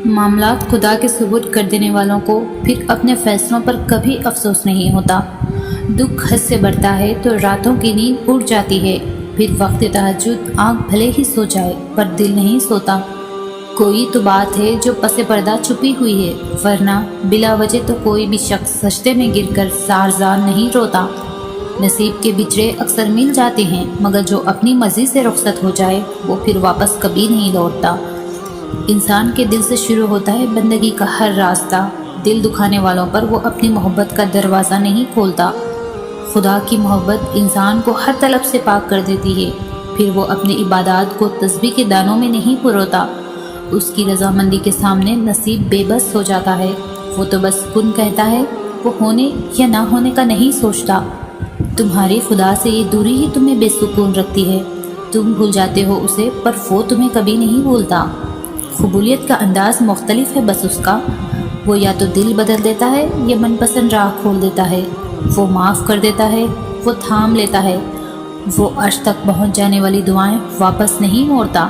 معاملات خدا کے سپرد کر دینے والوں کو پھر اپنے فیصلوں پر کبھی افسوس نہیں ہوتا۔ دکھ حد سے بڑھتا ہے تو راتوں کی نیند اڑ جاتی ہے، پھر وقت تہجد آنکھ بھلے ہی سو جائے پر دل نہیں سوتا۔ کوئی تو بات ہے جو پس پردہ چھپی ہوئی ہے، ورنہ بلا وجہ تو کوئی بھی شخص سجدے میں گر کر زار زار نہیں روتا۔ نصیب کے بچڑے اکثر مل جاتے ہیں، مگر جو اپنی مرضی سے رخصت ہو جائے وہ پھر واپس کبھی نہیں لوٹتا۔ انسان کے دل سے شروع ہوتا ہے بندگی کا ہر راستہ۔ دل دکھانے والوں پر وہ اپنی محبت کا دروازہ نہیں کھولتا۔ خدا کی محبت انسان کو ہر طلب سے پاک کر دیتی ہے، پھر وہ اپنی عبادات کو تسبیح کے دانوں میں نہیں پروتا۔ اس کی رضامندی کے سامنے نصیب بے بس ہو جاتا ہے۔ وہ تو بس کن کہتا ہے، وہ ہونے یا نہ ہونے کا نہیں سوچتا۔ تمہاری خدا سے یہ دوری ہی تمہیں بے سکون رکھتی ہے۔ تم بھول جاتے ہو اسے پر وہ تمہیں کبھی نہیں بھولتا۔ قبولیت کا انداز مختلف ہے بس اس کا، وہ یا تو دل بدل دیتا ہے یا من پسند راہ کھول دیتا ہے۔ وہ معاف کر دیتا ہے، وہ تھام لیتا ہے، وہ عرش تک پہنچ جانے والی دعائیں واپس نہیں موڑتا۔